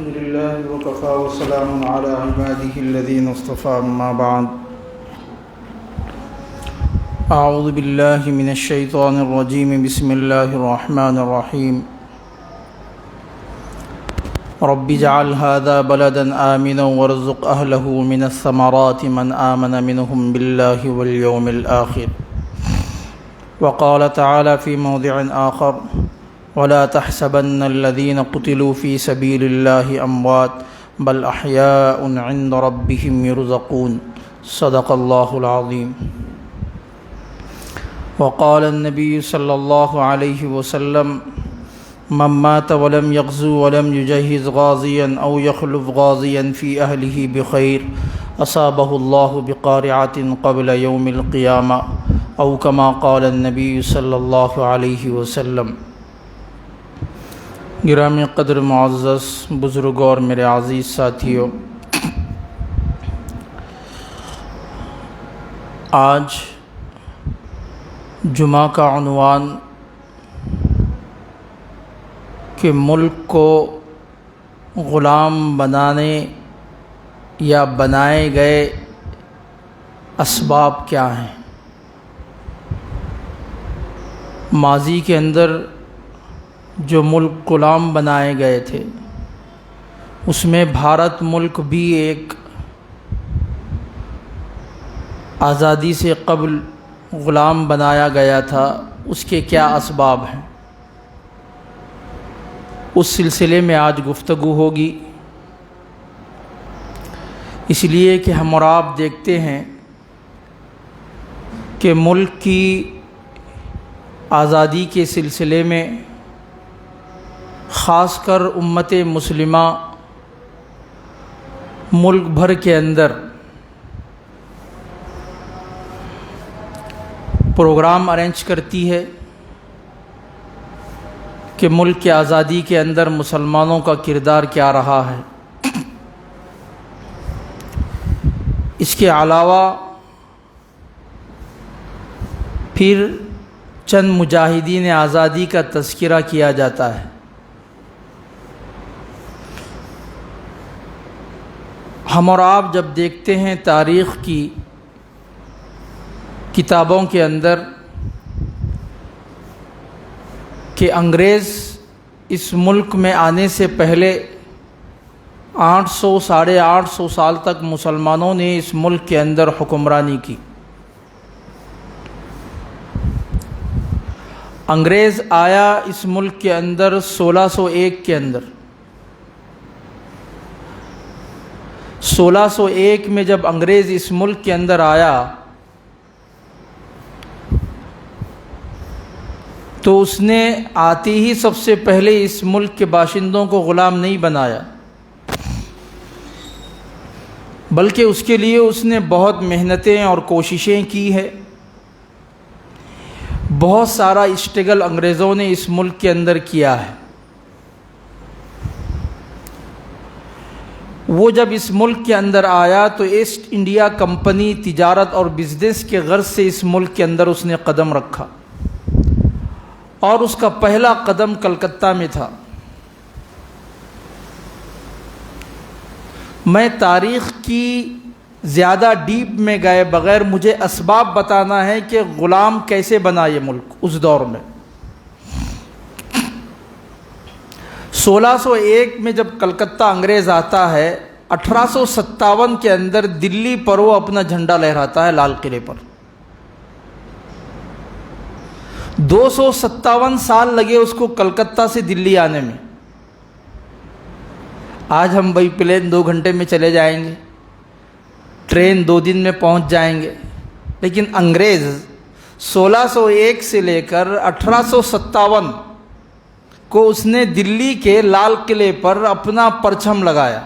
الحمد لله وكفى وسلام على عباده الذين اصطفى أما بعد أعوذ بالله من الشيطان الرجيم بسم الله الرحمن الرحيم رب اجعل هذا بلدا آمنا وارزق أهله من الثمرات من آمن منهم بالله واليوم الآخر وقال تعالى في موضع آخر ولا تحسبن الذين قتلوا في سبيل الله أموات بل أحياء عند ربهم يرزقون صدق الله العظيم وقال النبي صلى الله عليه وسلم من مات ولم يغزو ولم يجهز غازيا أو يخلف غازيا في أهله بخير أصابه الله بقارعة قبل يوم القيامة أو كما قال النبي صلى الله عليه وسلم۔ گرامی قدر معزز بزرگوں اور میرے عزیز ساتھیوں، آج جمعہ کا عنوان کہ ملک کو غلام بنانے یا بنائے گئے اسباب کیا ہیں۔ ماضی کے اندر جو ملک غلام بنائے گئے تھے اس میں بھارت ملک بھی ایک آزادی سے قبل غلام بنایا گیا تھا، اس کے کیا اسباب ہیں، اس سلسلے میں آج گفتگو ہوگی۔ اس لیے کہ ہم اور آپ دیکھتے ہیں کہ ملک کی آزادی کے سلسلے میں خاص کر امت مسلمہ ملک بھر کے اندر پروگرام ارینج کرتی ہے کہ ملک کی آزادی کے اندر مسلمانوں کا کردار کیا رہا ہے۔ اس کے علاوہ پھر چند مجاہدین آزادی کا تذکرہ کیا جاتا ہے۔ ہم اور آپ جب دیکھتے ہیں تاریخ کی کتابوں کے اندر کہ انگریز اس ملک میں آنے سے پہلے 800 ساڑھے 800 سال تک مسلمانوں نے اس ملک کے اندر حکمرانی کی۔ انگریز آیا اس ملک کے اندر 1601 کے اندر۔ 1601 میں جب انگریز اس ملک کے اندر آیا تو اس نے آتے ہی سب سے پہلے اس ملک کے باشندوں کو غلام نہیں بنایا، بلکہ اس کے لیے اس نے بہت محنتیں اور کوششیں کی ہے۔ بہت سارا اسٹرگل انگریزوں نے اس ملک کے اندر کیا ہے۔ وہ جب اس ملک کے اندر آیا تو ایسٹ انڈیا کمپنی تجارت اور بزنس کے غرض سے اس ملک کے اندر اس نے قدم رکھا، اور اس کا پہلا قدم کلکتہ میں تھا۔ میں تاریخ کی زیادہ ڈیپ میں گئے بغیر مجھے اسباب بتانا ہے کہ غلام کیسے بنا یہ ملک اس دور میں۔ 1601 میں جب کلکتہ انگریز آتا ہے، 1857 کے اندر دلی پر وہ اپنا جھنڈا لہراتا ہے لال قلعے پر۔ 257 سال لگے اس کو کلکتہ سے دلی آنے میں۔ آج ہم بائی پلین 2 گھنٹے میں چلے جائیں گے، ٹرین 2 دن میں پہنچ جائیں گے، لیکن انگریز 1601 سے لے کر 1857 کو اس نے دلی کے لال قلعے پر اپنا پرچم لگایا،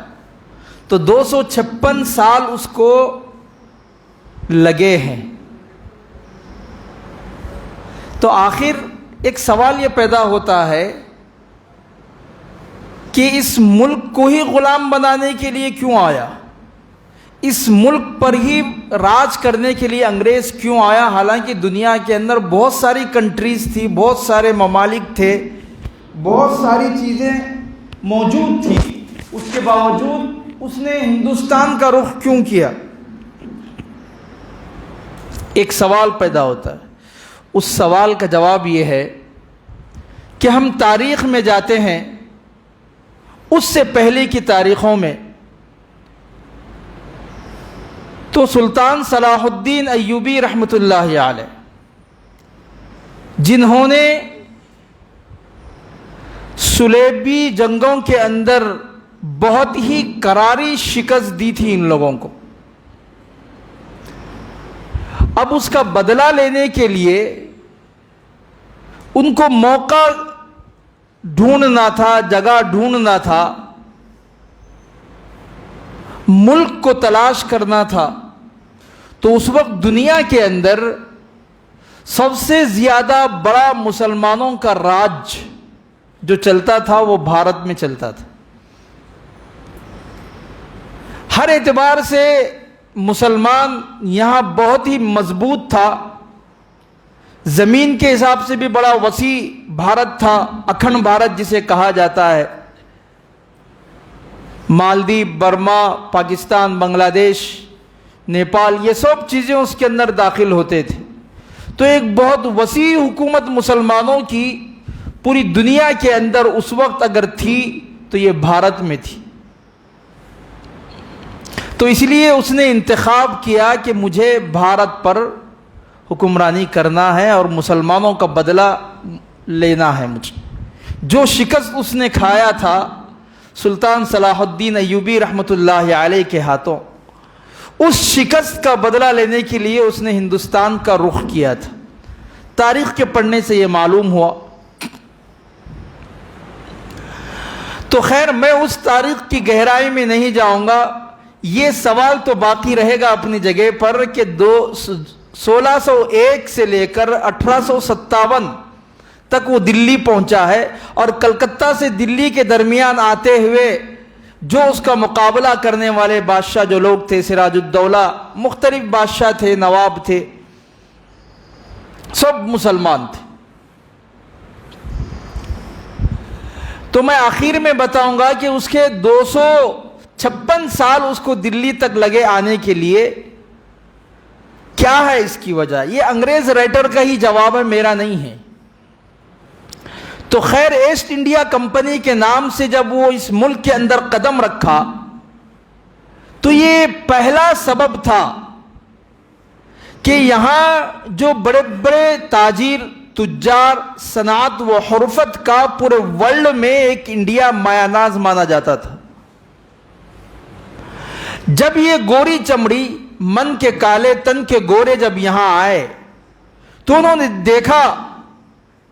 تو 256 سال اس کو لگے ہیں۔ تو آخر ایک سوال یہ پیدا ہوتا ہے کہ اس ملک کو ہی غلام بنانے کے لیے کیوں آیا، اس ملک پر ہی راج کرنے کے لیے انگریز کیوں آیا، حالانکہ دنیا کے اندر بہت ساری کنٹریز تھی، بہت سارے ممالک تھے، بہت ساری چیزیں موجود تھیں، اس کے باوجود اس نے ہندوستان کا رخ کیوں کیا؟ ایک سوال پیدا ہوتا ہے. اس سوال کا جواب یہ ہے کہ ہم تاریخ میں جاتے ہیں، اس سے پہلے کی تاریخوں میں تو سلطان صلاح الدین ایوبی رحمۃ اللہ علیہ، جنہوں نے صلیبی جنگوں کے اندر بہت ہی کراری شکست دی تھی ان لوگوں کو، اب اس کا بدلہ لینے کے لیے ان کو موقع ڈھونڈنا تھا، جگہ ڈھونڈنا تھا، ملک کو تلاش کرنا تھا. تو اس وقت دنیا کے اندر سب سے زیادہ بڑا مسلمانوں کا راج جو چلتا تھا وہ بھارت میں چلتا تھا. ہر اعتبار سے مسلمان یہاں بہت ہی مضبوط تھا، زمین کے حساب سے بھی بڑا وسیع بھارت تھا، اکھنڈ بھارت جسے کہا جاتا ہے. مالدیپ، برما، پاکستان، بنگلہ دیش، نیپال، یہ سب چیزیں اس کے اندر داخل ہوتے تھے. تو ایک بہت وسیع حکومت مسلمانوں کی پوری دنیا کے اندر اس وقت اگر تھی تو یہ بھارت میں تھی. تو اس لیے اس نے انتخاب کیا کہ مجھے بھارت پر حکمرانی کرنا ہے اور مسلمانوں کا بدلہ لینا ہے مجھے. جو شکست اس نے کھایا تھا سلطان صلاح الدین ایوبی رحمۃ اللہ علیہ کے ہاتھوں، اس شکست کا بدلہ لینے کے لیے اس نے ہندوستان کا رخ کیا تھا. تاریخ کے پڑھنے سے یہ معلوم ہوا. تو خیر میں اس تاریخ کی گہرائی میں نہیں جاؤں گا. یہ سوال تو باقی رہے گا اپنی جگہ پر کہ 1601 سے لے کر 1857 تک وہ دلی پہنچا ہے، اور کلکتہ سے دلی کے درمیان آتے ہوئے جو اس کا مقابلہ کرنے والے بادشاہ جو لوگ تھے، سراج الدولہ، مختلف بادشاہ تھے، نواب تھے، سب مسلمان تھے. تو میں آخر میں بتاؤں گا کہ اس کے 256 سال اس کو دلی تک لگے آنے کے لیے. کیا ہے اس کی وجہ؟ یہ انگریز رائٹر کا ہی جواب ہے، میرا نہیں ہے. تو خیر ایسٹ انڈیا کمپنی کے نام سے جب وہ اس ملک کے اندر قدم رکھا تو یہ پہلا سبب تھا کہ یہاں جو بڑے بڑے تاجر، تجار، صنعت و حرفت کا پورے ورلڈ میں ایک انڈیا مایا ناز مانا جاتا تھا. جب یہ گوری چمڑی، من کے کالے تن کے گورے جب یہاں آئے تو انہوں نے دیکھا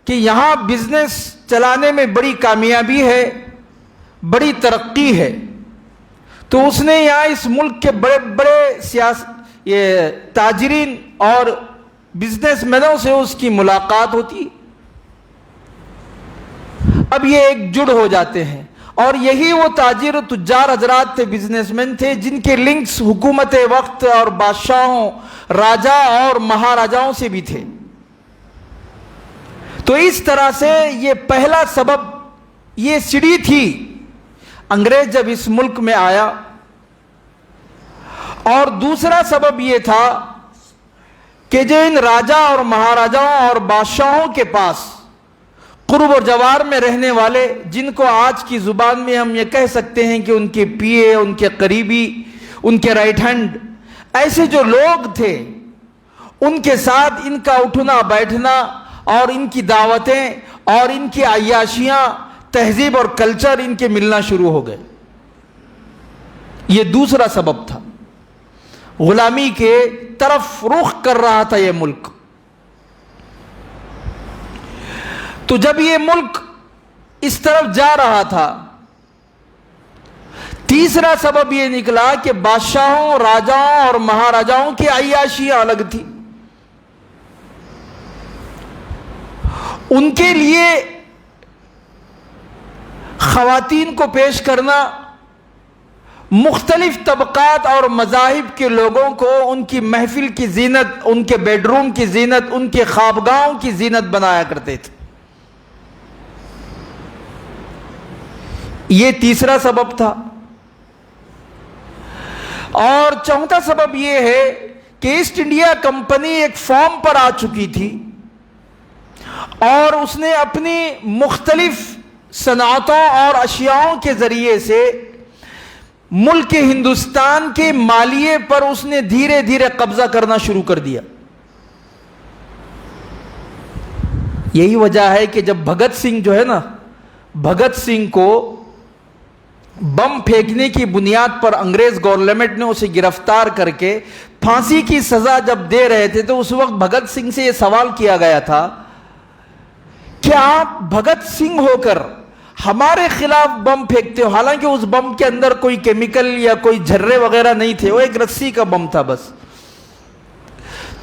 کہ یہاں بزنس چلانے میں بڑی کامیابی ہے، بڑی ترقی ہے. تو اس نے یہاں اس ملک کے بڑے بڑے تاجرین اور بزنس مینوں سے اس کی ملاقات ہوتی. اب یہ ایک جڑ ہو جاتے ہیں، اور یہی وہ تاجر تجار حضرات تھے، بزنس مین تھے، جن کے لنکس حکومت وقت اور بادشاہوں، راجا اور مہاراجاؤں سے بھی تھے. تو اس طرح سے یہ پہلا سبب، یہ سیڑھی تھی. انگریز جب اس ملک میں آیا، اور دوسرا سبب یہ تھا کہ جو ان راجا اور مہاراجاؤں اور بادشاہوں کے پاس قرب و جوار میں رہنے والے، جن کو آج کی زبان میں ہم یہ کہہ سکتے ہیں کہ ان کے پی اے، ان کے قریبی، ان کے رائٹ ہینڈ، ایسے جو لوگ تھے، ان کے ساتھ ان کا اٹھنا بیٹھنا اور ان کی دعوتیں اور ان کی عیاشیاں، تہذیب اور کلچر ان کے ملنا شروع ہو گئے. یہ دوسرا سبب تھا. غلامی کے طرف رخ کر رہا تھا یہ ملک. تو جب یہ ملک اس طرف جا رہا تھا، تیسرا سبب یہ نکلا کہ بادشاہوں، راجاؤں اور مہاراجاؤں کی عیاشیاں الگ تھی. ان کے لیے خواتین کو پیش کرنا، مختلف طبقات اور مذاہب کے لوگوں کو ان کی محفل کی زینت، ان کے بیڈ روم کی زینت، ان کے خوابگاہوں کی زینت بنایا کرتے تھے. یہ تیسرا سبب تھا. اور چوتھا سبب یہ ہے کہ ایسٹ انڈیا کمپنی ایک فارم پر آ چکی تھی اور اس نے اپنی مختلف صنعتوں اور اشیاءوں کے ذریعے سے ملک ہندوستان کے مالیے پر اس نے دھیرے دھیرے قبضہ کرنا شروع کر دیا. یہی وجہ ہے کہ جب بھگت سنگھ جو ہے نا، بھگت سنگھ کو بم پھینکنے کی بنیاد پر انگریز گورنمنٹ نے اسے گرفتار کر کے پھانسی کی سزا جب دے رہے تھے تو اس وقت بھگت سنگھ سے یہ سوال کیا گیا تھا کہ آپ بھگت سنگھ ہو کر ہمارے خلاف بم پھینکتے ہو، حالانکہ اس بم کے اندر کوئی کیمیکل یا کوئی جھرے وغیرہ نہیں تھے، وہ ایک رسی کا بم تھا بس.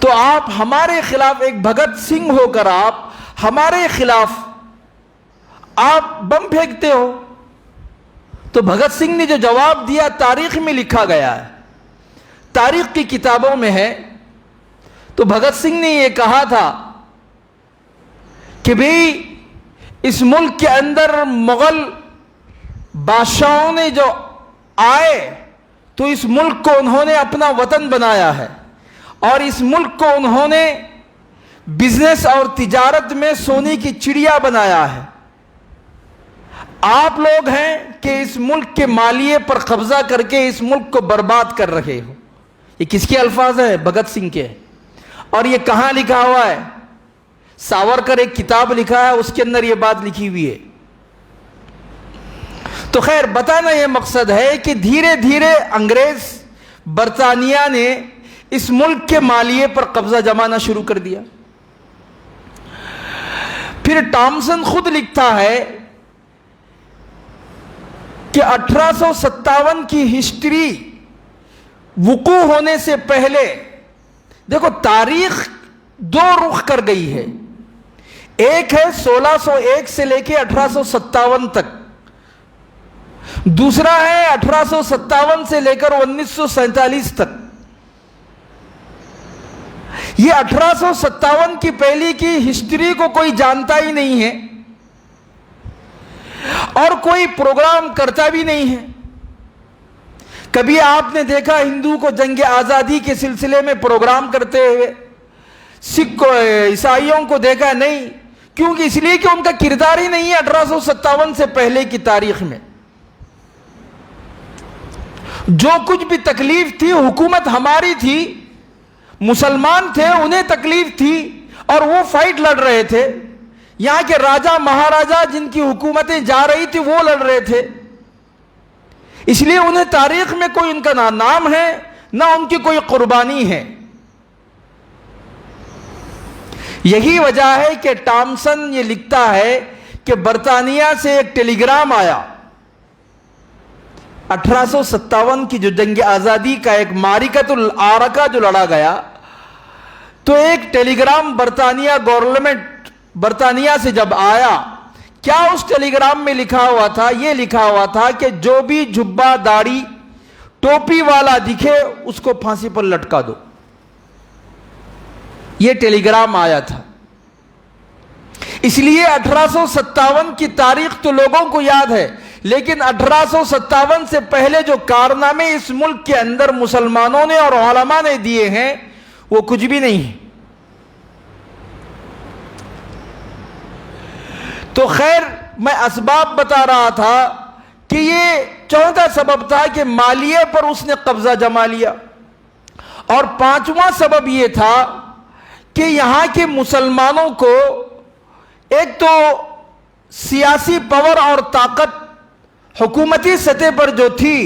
تو آپ ہمارے خلاف، ایک بھگت سنگھ ہو کر آپ ہمارے خلاف آپ بم پھینکتے ہو. تو بھگت سنگھ نے جو جواب دیا تاریخ میں لکھا گیا ہے، تاریخ کی کتابوں میں ہے. تو بھگت سنگھ نے یہ کہا تھا کہ بھئی اس ملک کے اندر مغل بادشاہوں نے جو آئے تو اس ملک کو انہوں نے اپنا وطن بنایا ہے اور اس ملک کو انہوں نے بزنس اور تجارت میں سونے کی چڑیا بنایا ہے. آپ لوگ ہیں کہ اس ملک کے مالیے پر قبضہ کر کے اس ملک کو برباد کر رہے ہو. یہ کس کے الفاظ ہیں؟ بھگت سنگھ کے. اور یہ کہاں لکھا ہوا ہے؟ ساورکر ایک کتاب لکھا ہے، اس کے اندر یہ بات لکھی ہوئی ہے. تو خیر، بتانا یہ مقصد ہے کہ دھیرے دھیرے انگریز برطانیہ نے اس ملک کے مالیے پر قبضہ جمانا شروع کر دیا. پھر ٹامسن خود لکھتا ہے کہ 1857 کی ہسٹری وقوع ہونے سے پہلے، دیکھو تاریخ دو رخ کر گئی ہے. ایک ہے 1601 سے لے کے 1857 تک، دوسرا ہے 1857 سے لے کر 1947 تک. یہ 1857 کی پہلی کی ہسٹری کو کوئی جانتا ہی نہیں ہے اور کوئی پروگرام کرتا بھی نہیں ہے. کبھی آپ نے دیکھا ہندو کو جنگ آزادی کے سلسلے میں پروگرام کرتے ہوئے؟ سکھ کو، عیسائیوں کو دیکھا نہیں. کیونکہ اس لیے کہ ان کا کردار ہی نہیں ہے 1857 سے پہلے کی تاریخ میں. جو کچھ بھی تکلیف تھی، حکومت ہماری تھی، مسلمان تھے، انہیں تکلیف تھی اور وہ فائٹ لڑ رہے تھے. یہاں کے راجہ مہاراجہ جن کی حکومتیں جا رہی تھی وہ لڑ رہے تھے. اس لیے انہیں تاریخ میں کوئی ان کا نہ نام ہے نہ ان کی کوئی قربانی ہے. یہی وجہ ہے کہ ٹامسن یہ لکھتا ہے کہ برطانیہ سے ایک ٹیلی گرام آیا 1857 کی جو جنگ آزادی کا ایک معرکۃ العارقہ جو لڑا گیا، تو ایک ٹیلی گرام برطانیہ گورنمنٹ برطانیہ سے جب آیا، کیا اس ٹیلی گرام میں لکھا ہوا تھا؟ یہ لکھا ہوا تھا کہ جو بھی جھبا داڑھی ٹوپی والا دکھے اس کو پھانسی پر لٹکا دو. یہ ٹیلی گرام آیا تھا. اس لیے 1857 کی تاریخ تو لوگوں کو یاد ہے، لیکن 1857 سے پہلے جو کارنامے اس ملک کے اندر مسلمانوں نے اور علماء نے دیے ہیں وہ کچھ بھی نہیں ہے. تو خیر، میں اسباب بتا رہا تھا کہ یہ چوتھا سبب تھا کہ مالیے پر اس نے قبضہ جما لیا. اور پانچواں سبب یہ تھا کہ یہاں کے مسلمانوں کو ایک تو سیاسی پاور اور طاقت حکومتی سطح پر جو تھی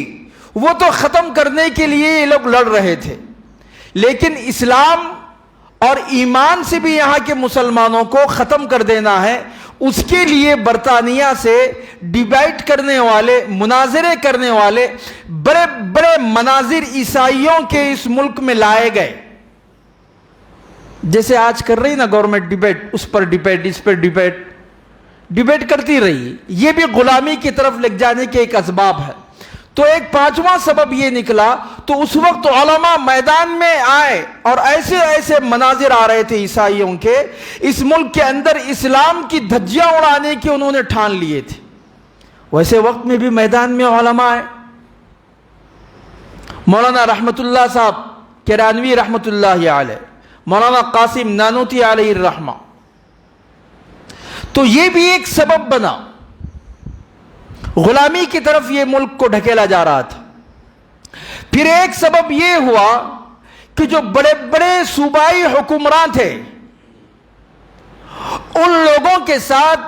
وہ تو ختم کرنے کے لیے یہ لوگ لڑ رہے تھے، لیکن اسلام اور ایمان سے بھی یہاں کے مسلمانوں کو ختم کر دینا ہے. اس کے لیے برطانیہ سے ڈیبیٹ کرنے والے، مناظرے کرنے والے بڑے بڑے مناظر عیسائیوں کے اس ملک میں لائے گئے. جیسے آج کر رہی نا گورنمنٹ ڈیبیٹ، اس پر ڈیبیٹ، اس پر ڈیبیٹ کرتی رہی. یہ بھی غلامی کی طرف لگ جانے کے ایک اسباب ہے. تو ایک پانچواں سبب یہ نکلا. تو اس وقت علماء میدان میں آئے اور ایسے ایسے مناظر آ رہے تھے عیسائیوں کے، اس ملک کے اندر اسلام کی دھجیاں اڑانے کے انہوں نے ٹھان لیے تھے. ویسے وقت میں بھی میدان میں علماء آئے، مولانا رحمت اللہ صاحب کرانوی رحمت اللہ علیہ، مولانا قاسم نانوتی علیہ الرحمہ، تو یہ بھی ایک سبب بنا، غلامی کی طرف یہ ملک کو ڈھکیلا جا رہا تھا۔ پھر ایک سبب یہ ہوا کہ جو بڑے بڑے صوبائی حکمران تھے، ان لوگوں کے ساتھ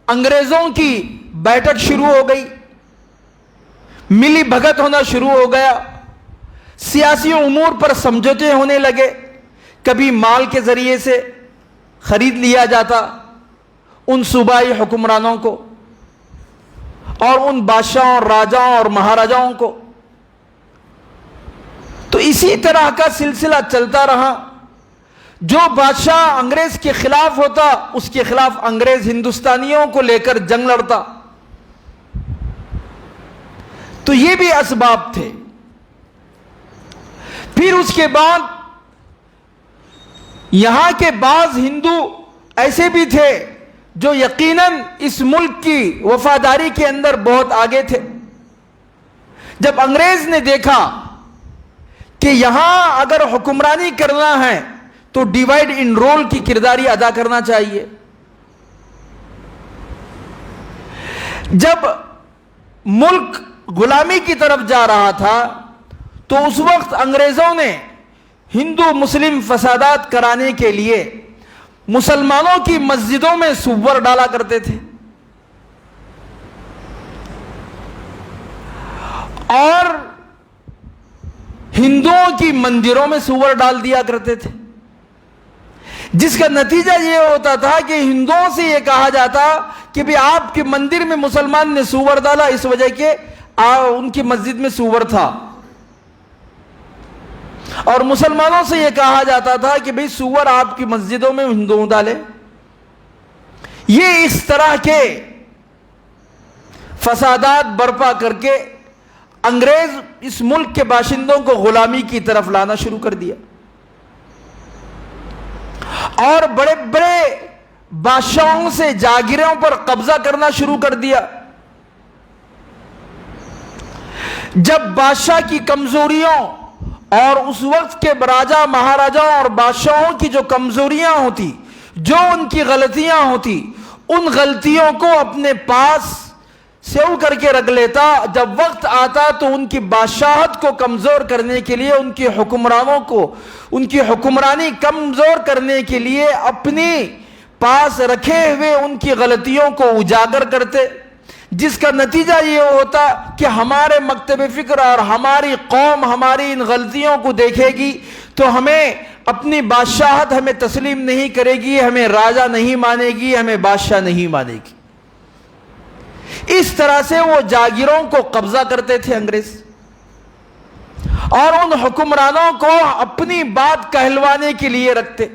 انگریزوں کی بیٹھک شروع ہو گئی، ملی بھگت ہونا شروع ہو گیا، سیاسی امور پر سمجھوتے ہونے لگے، کبھی مال کے ذریعے سے خرید لیا جاتا ان صوبائی حکمرانوں کو اور ان بادشاہوں اور راجاؤں اور مہاراجاؤں کو، تو اسی طرح کا سلسلہ چلتا رہا۔ جو بادشاہ انگریز کے خلاف ہوتا اس کے خلاف انگریز ہندوستانیوں کو لے کر جنگ لڑتا، تو یہ بھی اسباب تھے۔ پھر اس کے بعد یہاں کے بعض ہندو ایسے بھی تھے جو یقیناً اس ملک کی وفاداری کے اندر بہت آگے تھے۔ جب انگریز نے دیکھا کہ یہاں اگر حکمرانی کرنا ہے تو ڈیوائیڈ ان رول کی کرداری ادا کرنا چاہیے، جب ملک غلامی کی طرف جا رہا تھا تو اس وقت انگریزوں نے ہندو مسلم فسادات کرانے کے لیے مسلمانوں کی مسجدوں میں سور ڈالا کرتے تھے اور ہندوؤں کی مندروں میں سور ڈال دیا کرتے تھے، جس کا نتیجہ یہ ہوتا تھا کہ ہندوؤں سے یہ کہا جاتا کہ بھی آپ کے مندر میں مسلمان نے سور ڈالا اس وجہ کہ ان کی مسجد میں سور تھا، اور مسلمانوں سے یہ کہا جاتا تھا کہ بھئی سور آپ کی مسجدوں میں ہندوؤں ڈالے۔ یہ اس طرح کے فسادات برپا کر کے انگریز اس ملک کے باشندوں کو غلامی کی طرف لانا شروع کر دیا اور بڑے بڑے بادشاہوں سے جاگیروں پر قبضہ کرنا شروع کر دیا۔ جب بادشاہ کی کمزوریوں اور اس وقت کے راجا مہاراجاؤں اور بادشاہوں کی جو کمزوریاں ہوتی، جو ان کی غلطیاں ہوتی، ان غلطیوں کو اپنے پاس سیو کر کے رکھ لیتا، جب وقت آتا تو ان کی بادشاہت کو کمزور کرنے کے لیے، ان کی حکمرانوں کو، ان کی حکمرانی کمزور کرنے کے لیے اپنی پاس رکھے ہوئے ان کی غلطیوں کو اجاگر کرتے، جس کا نتیجہ یہ ہوتا کہ ہمارے مکتب فکر اور ہماری قوم ہماری ان غلطیوں کو دیکھے گی تو ہمیں اپنی بادشاہت ہمیں تسلیم نہیں کرے گی، ہمیں راجا نہیں مانے گی، ہمیں بادشاہ نہیں مانے گی۔ اس طرح سے وہ جاگیروں کو قبضہ کرتے تھے انگریز اور ان حکمرانوں کو اپنی بات کہلوانے کے لیے رکھتے۔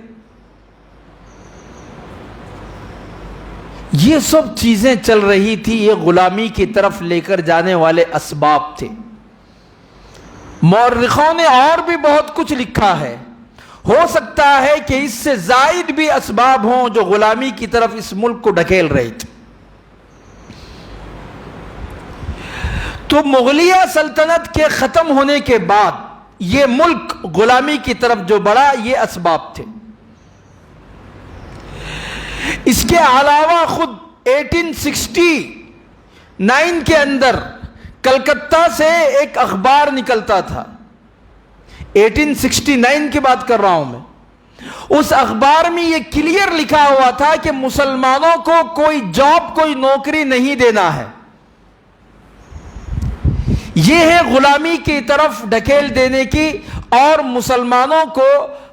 یہ سب چیزیں چل رہی تھی، یہ غلامی کی طرف لے کر جانے والے اسباب تھے۔ مورخوں نے اور بھی بہت کچھ لکھا ہے، ہو سکتا ہے کہ اس سے زائد بھی اسباب ہوں جو غلامی کی طرف اس ملک کو ڈھکیل رہے تھے۔ تو مغلیہ سلطنت کے ختم ہونے کے بعد یہ ملک غلامی کی طرف جو بڑھا، یہ اسباب تھے۔ اس کے علاوہ خود 1869 کے اندر کلکتہ سے ایک اخبار نکلتا تھا، 1869 کی بات کر رہا ہوں میں۔ اس اخبار میں یہ کلیئر لکھا ہوا تھا کہ مسلمانوں کو کوئی جاب، کوئی نوکری نہیں دینا ہے۔ یہ ہے غلامی کی طرف ڈھکیل دینے کی اور مسلمانوں کو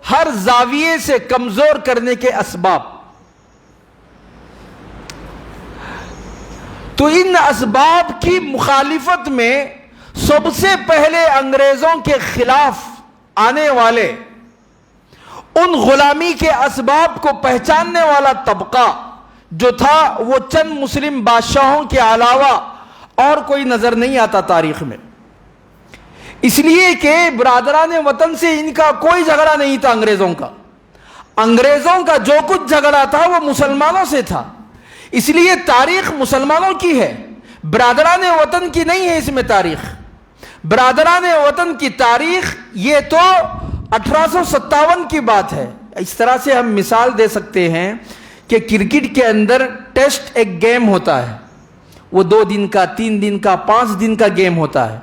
ہر زاویے سے کمزور کرنے کے اسباب۔ تو ان اسباب کی مخالفت میں سب سے پہلے انگریزوں کے خلاف آنے والے ان غلامی کے اسباب کو پہچاننے والا طبقہ جو تھا وہ چند مسلم بادشاہوں کے علاوہ اور کوئی نظر نہیں آتا تاریخ میں، اس لیے کہ برادران وطن سے ان کا کوئی جھگڑا نہیں تھا۔ انگریزوں کا جو کچھ جھگڑا تھا وہ مسلمانوں سے تھا، اس لیے تاریخ مسلمانوں کی ہے، برادران وطن کی نہیں ہے۔ اس میں تاریخ برادران وطن کی تاریخ یہ تو 1857 کی بات ہے۔ اس طرح سے ہم مثال دے سکتے ہیں کہ کرکٹ کے اندر ٹیسٹ ایک گیم ہوتا ہے، وہ 2 دن کا، 3 دن کا، 5 دن کا گیم ہوتا ہے۔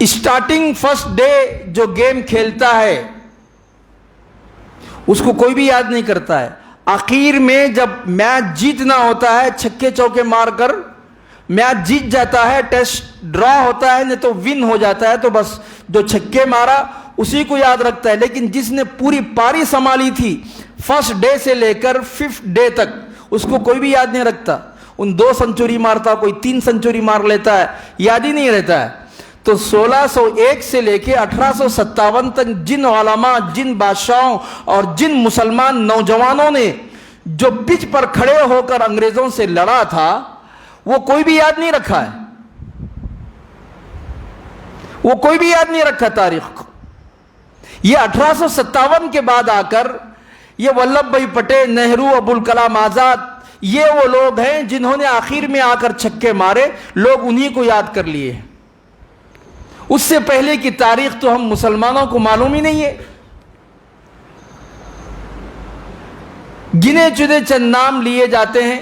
اسٹارٹنگ فرسٹ ڈے جو گیم کھیلتا ہے اس کو کوئی بھی یاد نہیں کرتا ہے، آخر میں جب میچ جیتنا ہوتا ہے، چھکے چوکے مار کر میچ جیت جاتا ہے، ٹیسٹ ڈرا ہوتا ہے، نہیں تو ون ہو جاتا ہے، تو بس جو چھکے مارا اسی کو یاد رکھتا ہے۔ لیکن جس نے پوری پاری سنبھالی تھی فرسٹ ڈے سے لے کر 5th ڈے تک، اس کو کوئی بھی یاد نہیں رکھتا۔ ان 2 سنچری مارتا، کوئی 3 سنچری مار لیتا ہے، یاد ہی نہیں رہتا ہے۔ تو 1601 سے لے کے 1857 تک جن علماء، جن بادشاہوں اور جن مسلمان نوجوانوں نے جو پچ پر کھڑے ہو کر انگریزوں سے لڑا تھا، وہ کوئی بھی یاد نہیں رکھا ہے، وہ کوئی بھی یاد نہیں رکھا تاریخ کو۔ یہ 1857 کے بعد آ کر یہ ولبھ بھائی پٹیل، نہرو، ابوالکلام آزاد، یہ وہ لوگ ہیں جنہوں نے آخر میں آ کر چھکے مارے، لوگ انہی کو یاد کر لیے۔ اس سے پہلے کی تاریخ تو ہم مسلمانوں کو معلوم ہی نہیں ہے۔ گنے چنے چند نام لیے جاتے ہیں،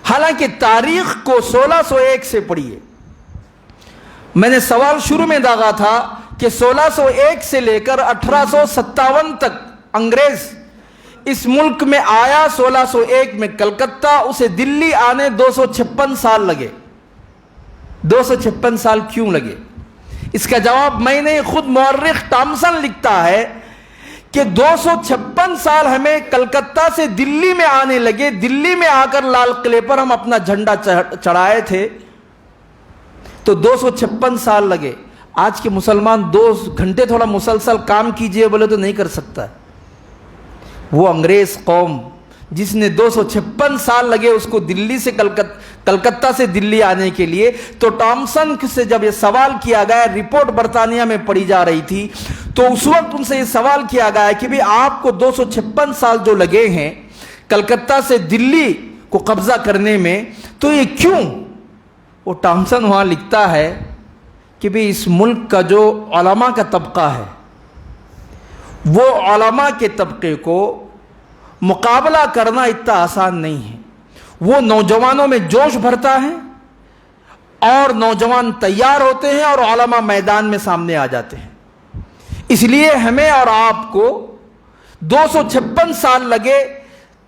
حالانکہ تاریخ کو 1601 سے پڑھیے۔ میں نے سوال شروع میں داغا تھا کہ 1601 سے لے کر 1857 تک انگریز اس ملک میں آیا۔ 1601 میں کلکتہ، اسے دلی آنے 256 سال لگے۔ 256 سال کیوں لگے؟ اس کا جواب میں نے خود مورخ ٹامسن لکھتا ہے کہ 256 سال ہمیں کلکتہ سے دلی میں آنے لگے، دلی میں آ کر لال قلعے پر ہم اپنا جھنڈا چڑھائے تھے، تو 256 سال لگے۔ آج کے مسلمان 2 گھنٹے تھوڑا مسلسل کام کیجئے بولے تو نہیں کر سکتا۔ وہ انگریز قوم جس نے 256 سال لگے اس کو دلی سے کلکتہ سے دلی آنے کے لیے، تو ٹامسن سے جب یہ سوال کیا گیا، رپورٹ برطانیہ میں پڑھی جا رہی تھی، تو اس وقت ان سے یہ سوال کیا گیا کہ بھی آپ کو 256 سال جو لگے ہیں کلکتہ سے دلی کو قبضہ کرنے میں، تو یہ کیوں؟ وہ ٹامسن وہاں لکھتا ہے کہ بھی اس ملک کا جو علماء کا طبقہ ہے، وہ علماء کے طبقے کو مقابلہ کرنا اتنا آسان نہیں ہے۔ وہ نوجوانوں میں جوش بھرتا ہے اور نوجوان تیار ہوتے ہیں اور علماء میدان میں سامنے آ جاتے ہیں۔ اس لیے ہمیں اور آپ کو 256 سال لگے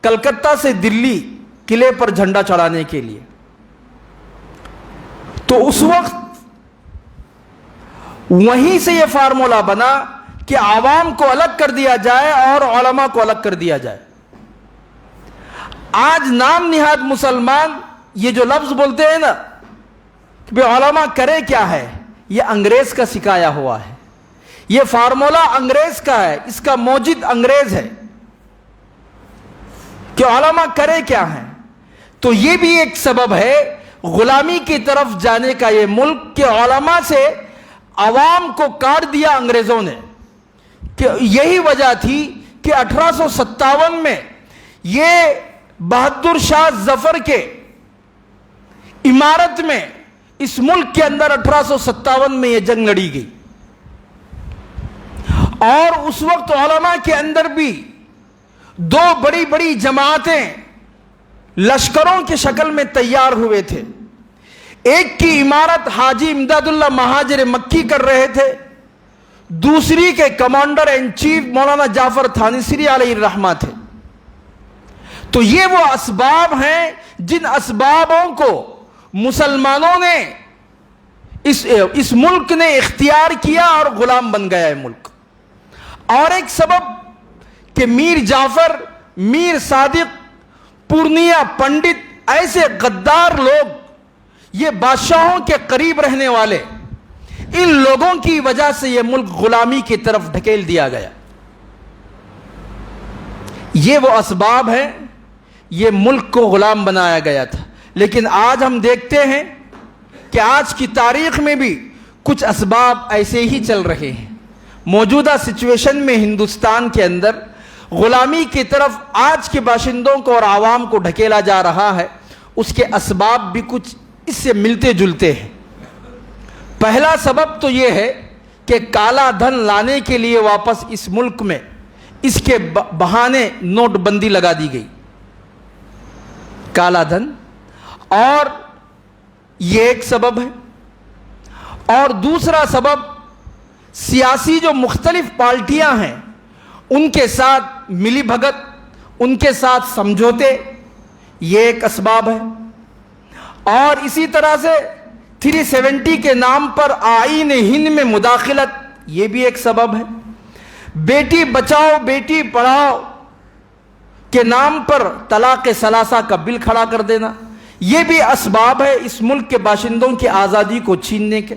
کلکتہ سے دلی قلعے پر جھنڈا چڑھانے کے لیے۔ تو اس وقت وہیں سے یہ فارمولا بنا کہ عوام کو الگ کر دیا جائے اور علماء کو الگ کر دیا جائے۔ آج نام نہاد مسلمان یہ جو لفظ بولتے ہیں نا کہ علماء کرے کیا ہے، یہ انگریز کا سکھایا ہوا ہے، یہ فارمولا انگریز کا ہے، اس کا موجد انگریز ہے کہ علماء کرے کیا ہیں۔ تو یہ بھی ایک سبب ہے غلامی کی طرف جانے کا یہ ملک، کہ علماء سے عوام کو کاٹ دیا انگریزوں نے۔ کہ یہی وجہ تھی کہ 1857 میں یہ بہادر شاہ ظفر کے امارت میں اس ملک کے اندر 1857 میں یہ جنگ لڑی گئی، اور اس وقت علماء کے اندر بھی 2 بڑی بڑی جماعتیں لشکروں کی شکل میں تیار ہوئے تھے۔ ایک کی امارت حاجی امداد اللہ مہاجر مکی کر رہے تھے، دوسری کے کمانڈر ان چیف مولانا جعفر تھانیسری علیہ الرحمہ تھے۔ تو یہ وہ اسباب ہیں جن اسبابوں کو مسلمانوں نے اس ملک نے اختیار کیا اور غلام بن گیا ہے ملک۔ اور ایک سبب کہ میر جعفر، میر صادق، پورنیہ پنڈت، ایسے غدار لوگ، یہ بادشاہوں کے قریب رہنے والے، ان لوگوں کی وجہ سے یہ ملک غلامی کی طرف ڈھکیل دیا گیا۔ یہ وہ اسباب ہیں، یہ ملک کو غلام بنایا گیا تھا۔ لیکن آج ہم دیکھتے ہیں کہ آج کی تاریخ میں بھی کچھ اسباب ایسے ہی چل رہے ہیں۔ موجودہ سچویشن میں ہندوستان کے اندر غلامی کی طرف آج کے باشندوں کو اور عوام کو ڈھکیلا جا رہا ہے، اس کے اسباب بھی کچھ اس سے ملتے جلتے ہیں۔ پہلا سبب تو یہ ہے کہ کالا دھن لانے کے لیے واپس اس ملک میں اس کے بہانے نوٹ بندی لگا دی گئی، کالا دھن، اور یہ ایک سبب ہے۔ اور دوسرا سبب سیاسی جو مختلف پارٹیاں ہیں ان کے ساتھ ملی بھگت، ان کے ساتھ سمجھوتے، یہ ایک اسباب ہے۔ اور اسی طرح سے 370 کے نام پر آئین ہند میں مداخلت، یہ بھی ایک سبب ہے۔ بیٹی بچاؤ بیٹی پڑھاؤ کے نام پر طلاق ثلاثہ کا بل کھڑا کر دینا، یہ بھی اسباب ہے اس ملک کے باشندوں کی آزادی کو چھیننے کے۔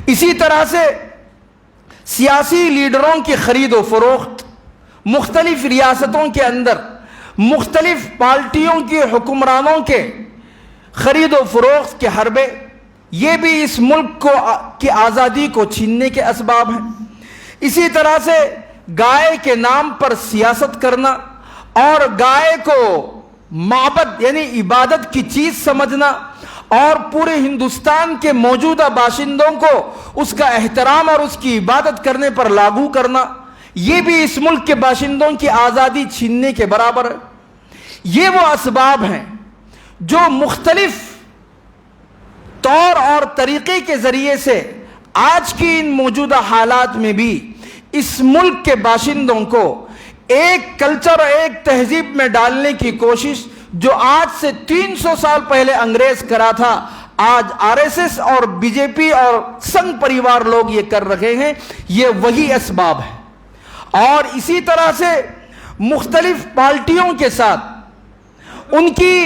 اسی طرح سے سیاسی لیڈروں کی خرید و فروخت، مختلف ریاستوں کے اندر مختلف پارٹیوں کے حکمرانوں کے خرید و فروخت کے حربے، یہ بھی اس ملک کی آزادی کو چھیننے کے اسباب ہیں۔ اسی طرح سے گائے کے نام پر سیاست کرنا اور گائے کو معبد یعنی عبادت کی چیز سمجھنا اور پورے ہندوستان کے موجودہ باشندوں کو اس کا احترام اور اس کی عبادت کرنے پر لاگو کرنا، یہ بھی اس ملک کے باشندوں کی آزادی چھیننے کے برابر ہے۔ یہ وہ اسباب ہیں جو مختلف طور اور طریقے کے ذریعے سے آج کی ان موجودہ حالات میں بھی اس ملک کے باشندوں کو ایک کلچر اور ایک تہذیب میں ڈالنے کی کوشش جو آج سے 300 سال پہلے انگریز کرا تھا، آج آر ایس ایس اور بی جے پی اور سنگھ پریوار لوگ یہ کر رہے ہیں، یہ وہی اسباب ہے۔ اور اسی طرح سے مختلف پارٹیوں کے ساتھ ان کی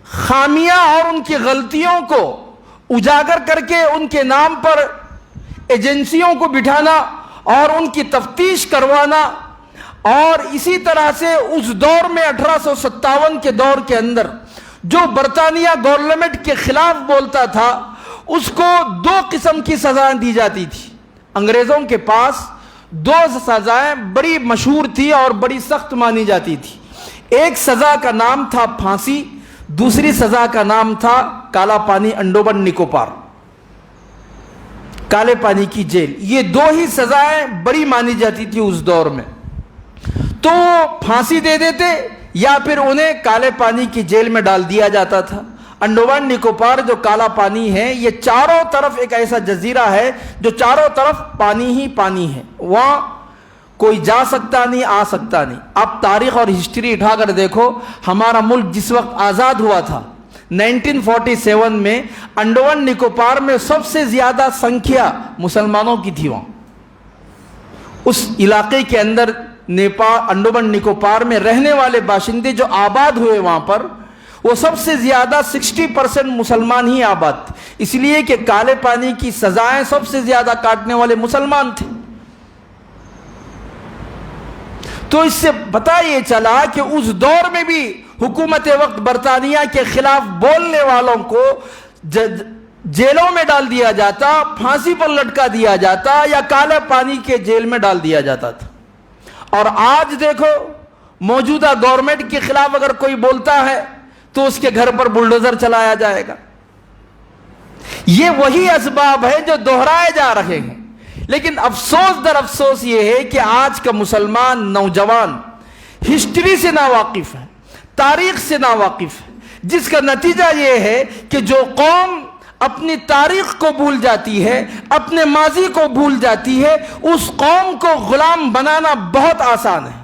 خامیاں اور ان کی غلطیوں کو اجاگر کر کے ان کے نام پر ایجنسیوں کو بٹھانا اور ان کی تفتیش کروانا، اور اسی طرح سے اس دور میں 1857 کے دور کے اندر جو برطانیہ گورنمنٹ کے خلاف بولتا تھا اس کو 2 قسم کی سزائیں دی جاتی تھی۔ انگریزوں کے پاس 2 سزائیں بڑی مشہور تھی اور بڑی سخت مانی جاتی تھی۔ ایک سزا کا نام تھا پھانسی، دوسری سزا کا نام تھا کالا پانی انڈومن نکوبار، کالے پانی کی جیل۔ یہ 2 ہی سزائیں بڑی مانی جاتی تھی اس دور میں، تو پھانسی دے دیتے یا پھر انہیں کالے پانی کی جیل میں ڈال دیا جاتا تھا۔ انڈومان نکوبار جو کالا پانی ہے، یہ چاروں طرف ایک ایسا جزیرہ ہے جو چاروں طرف پانی ہی پانی ہے، وہاں کوئی جا سکتا نہیں، آ سکتا نہیں۔ آپ تاریخ اور ہسٹری اٹھا کر دیکھو، ہمارا ملک جس وقت آزاد ہوا تھا 1947 میں، انڈومان نکوبار میں سب سے زیادہ سنکھیا مسلمانوں کی تھی۔ وہاں اس علاقے کے اندر انڈومان نکوبار میں رہنے والے باشندے جو آباد ہوئے وہاں پر، وہ سب سے زیادہ 60% مسلمان ہی آباد تھے، اس لیے کہ کالے پانی کی سزائیں سب سے زیادہ کاٹنے والے مسلمان تھے۔ تو اس سے پتہ یہ چلا کہ اس دور میں بھی حکومت وقت برطانیہ کے خلاف بولنے والوں کو جیلوں میں ڈال دیا جاتا، پھانسی پر لٹکا دیا جاتا یا کالے پانی کے جیل میں ڈال دیا جاتا تھا۔ اور آج دیکھو، موجودہ گورنمنٹ کے خلاف اگر کوئی بولتا ہے تو اس کے گھر پر بلڈوزر چلایا جائے گا۔ یہ وہی اسباب ہے جو دہرائے جا رہے ہیں، لیکن افسوس در افسوس یہ ہے کہ آج کا مسلمان نوجوان ہسٹری سے ناواقف ہے، تاریخ سے ناواقف ہے، جس کا نتیجہ یہ ہے کہ جو قوم اپنی تاریخ کو بھول جاتی ہے، اپنے ماضی کو بھول جاتی ہے، اس قوم کو غلام بنانا بہت آسان ہے،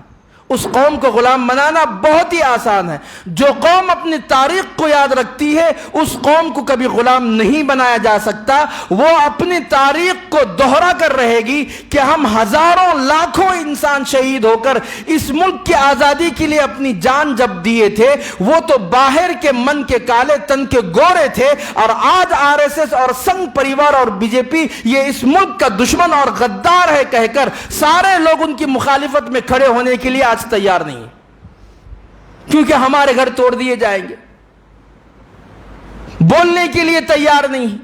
اس قوم کو غلام بنانا بہت ہی آسان ہے۔ جو قوم اپنی تاریخ کو یاد رکھتی ہے اس قوم کو کبھی غلام نہیں بنایا جا سکتا۔ وہ اپنی تاریخ کو دوہرا کر رہے گی کہ ہم ہزاروں لاکھوں انسان شہید ہو کر اس ملک کی آزادی کے لیے اپنی جان جب دیے تھے، وہ تو باہر کے من کے کالے تن کے گورے تھے، اور آج آر ایس ایس اور سنگھ پریوار اور بی جے پی یہ اس ملک کا دشمن اور غدار ہے کہہ کر سارے لوگ ان کی مخالفت میں کھڑے ہونے کے لیے آج تیار نہیں ہے، کیونکہ ہمارے گھر توڑ دیے جائیں گے، بولنے کے لیے تیار نہیں۔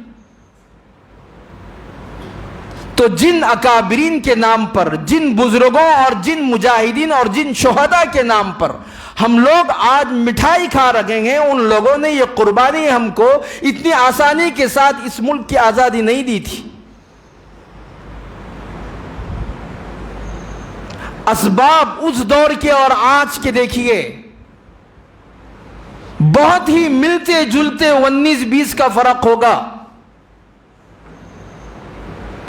تو جن اکابرین کے نام پر، جن بزرگوں اور جن مجاہدین اور جن شہداء کے نام پر ہم لوگ آج مٹھائی کھا رکھے ہیں، ان لوگوں نے یہ قربانی ہم کو اتنی آسانی کے ساتھ اس ملک کی آزادی نہیں دی تھی۔ اسباب اس دور کے اور آج کے دیکھیے، بہت ہی ملتے جلتے 19-20 کا فرق ہوگا۔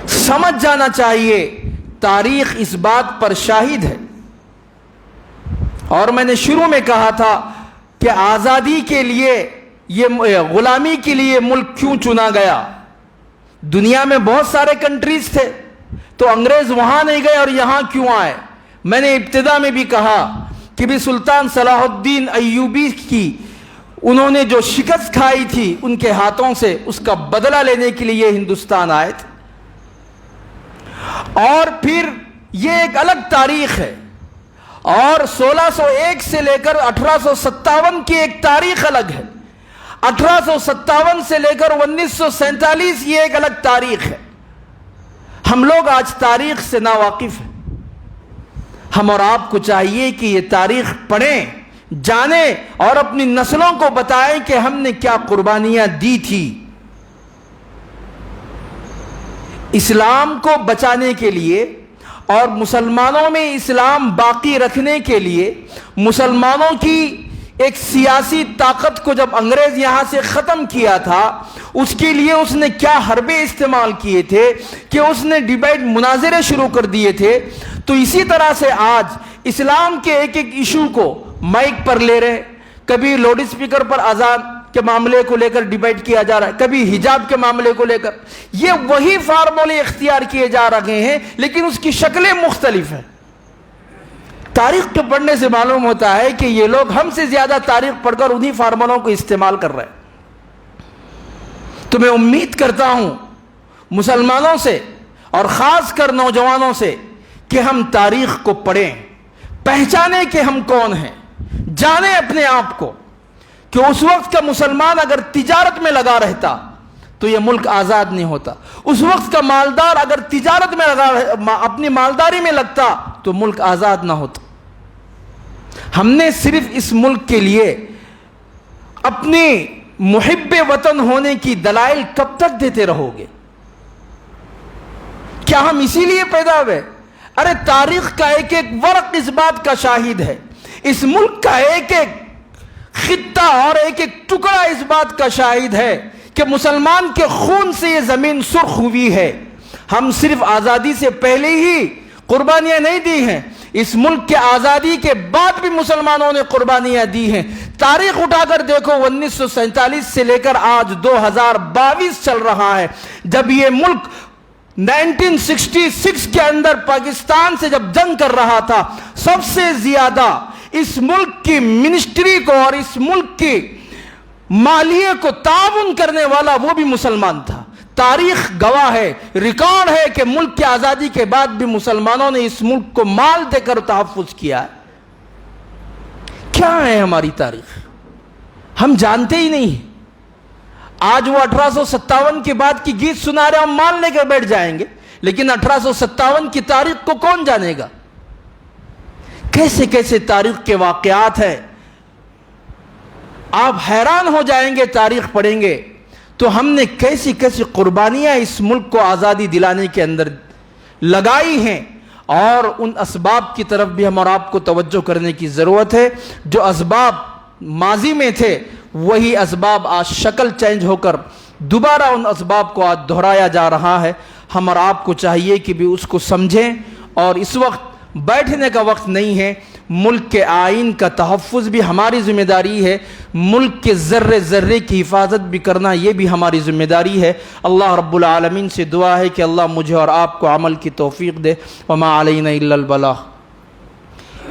سمجھ جانا چاہیے، تاریخ اس بات پر شاہد ہے۔ اور میں نے شروع میں کہا تھا کہ آزادی کے لیے، یہ غلامی کے لیے ملک کیوں چنا گیا؟ دنیا میں بہت سارے کنٹریز تھے، تو انگریز وہاں نہیں گئے اور یہاں کیوں آئے؟ میں نے ابتدا میں بھی کہا کہ بھی سلطان صلاح الدین ایوبی کی انہوں نے جو شکست کھائی تھی ان کے ہاتھوں سے، اس کا بدلہ لینے کے لیے ہندوستان آئے تھے۔ اور پھر یہ ایک الگ تاریخ ہے، اور 1601 سے لے کر 1857 کی ایک تاریخ الگ ہے، 1857 سے لے کر 1947 یہ ایک الگ تاریخ ہے۔ ہم لوگ آج تاریخ سے ناواقف ہیں۔ ہم اور آپ کو چاہیے کہ یہ تاریخ پڑھیں، جانیں اور اپنی نسلوں کو بتائیں کہ ہم نے کیا قربانیاں دی تھی۔ اسلام کو بچانے کے لیے اور مسلمانوں میں اسلام باقی رکھنے کے لیے، مسلمانوں کی ایک سیاسی طاقت کو جب انگریز یہاں سے ختم کیا تھا، اس کے لیے اس نے کیا حربے استعمال کیے تھے کہ اس نے ڈیبیٹ، مناظرے شروع کر دیے تھے۔ تو اسی طرح سے آج اسلام کے ایک ایک ایشو کو مائک پر لے رہے، کبھی لاؤڈ اسپیکر پر اذان کے معاملے کو لے کر ڈیبیٹ کیا جا رہا ہے، کبھی حجاب کے معاملے کو لے کر، یہ وہی فارمولے اختیار کیے جا رہے ہیں، لیکن اس کی شکلیں مختلف ہیں۔ تاریخ کے پڑھنے سے معلوم ہوتا ہے کہ یہ لوگ ہم سے زیادہ تاریخ پڑھ کر انہی فارمولوں کو استعمال کر رہے ہیں۔ تو میں امید کرتا ہوں مسلمانوں سے اور خاص کر نوجوانوں سے کہ ہم تاریخ کو پڑھیں، پہچانیں کہ ہم کون ہیں، جانیں اپنے آپ کو کہ اس وقت کا مسلمان اگر تجارت میں لگا رہتا تو یہ ملک آزاد نہیں ہوتا، اس وقت کا مالدار اگر تجارت میں اپنی مالداری میں لگتا تو ملک آزاد نہ ہوتا۔ ہم نے صرف اس ملک کے لیے اپنی محب وطن ہونے کی دلائل کب تک دیتے رہو گے؟ کیا ہم اسی لیے پیدا ہوئے؟ ارے تاریخ کا ایک ایک ورق اس بات کا شاہد ہے، اس ملک کا ایک ایک خطہ اور ایک ایک ٹکڑا اس بات کا شاہد ہے کہ مسلمان کے خون سے یہ زمین سرخ ہوئی ہے۔ ہم صرف آزادی سے پہلے ہی قربانیاں نہیں دی ہیں، اس ملک کے آزادی کے بعد بھی مسلمانوں نے قربانیاں دی ہیں۔ تاریخ اٹھا کر دیکھو، 1947 سے لے کر آج 2022 چل رہا ہے، جب یہ ملک 1966 کے اندر پاکستان سے جب جنگ کر رہا تھا، سب سے زیادہ اس ملک کی منسٹری کو اور اس ملک کی مالیے کو تعاون کرنے والا وہ بھی مسلمان تھا۔ تاریخ گواہ ہے، ریکارڈ ہے کہ ملک کی آزادی کے بعد بھی مسلمانوں نے اس ملک کو مال دے کر تحفظ کیا ہے۔ کیا ہے ہماری تاریخ؟ ہم جانتے ہی نہیں ہیں۔ آج وہ 1857 کے بعد کی گیت سنا رہے، ہم مان لے کر بیٹھ جائیں گے، لیکن 1857 کی تاریخ کو کون جانے گا؟ کیسے کیسے تاریخ کے واقعات ہیں، آپ حیران ہو جائیں گے تاریخ پڑھیں گے تو ہم نے کیسی کیسی قربانیاں اس ملک کو آزادی دلانے کے اندر لگائی ہیں، اور ان اسباب کی طرف بھی ہم اور آپ کو توجہ کرنے کی ضرورت ہے۔ جو اسباب ماضی میں تھے وہی اسباب آج شکل چینج ہو کر دوبارہ ان اسباب کو آج دہرایا جا رہا ہے۔ ہم اور آپ کو چاہیے کہ بھی اس کو سمجھیں، اور اس وقت بیٹھنے کا وقت نہیں ہے۔ ملک کے آئین کا تحفظ بھی ہماری ذمہ داری ہے، ملک کے ذرے ذرے کی حفاظت بھی کرنا یہ بھی ہماری ذمہ داری ہے۔ اللہ رب العالمین سے دعا ہے کہ اللہ مجھے اور آپ کو عمل کی توفیق دے۔ وما علینا الا البلاغ۔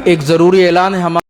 ایک ضروری اعلان ہے ہمارا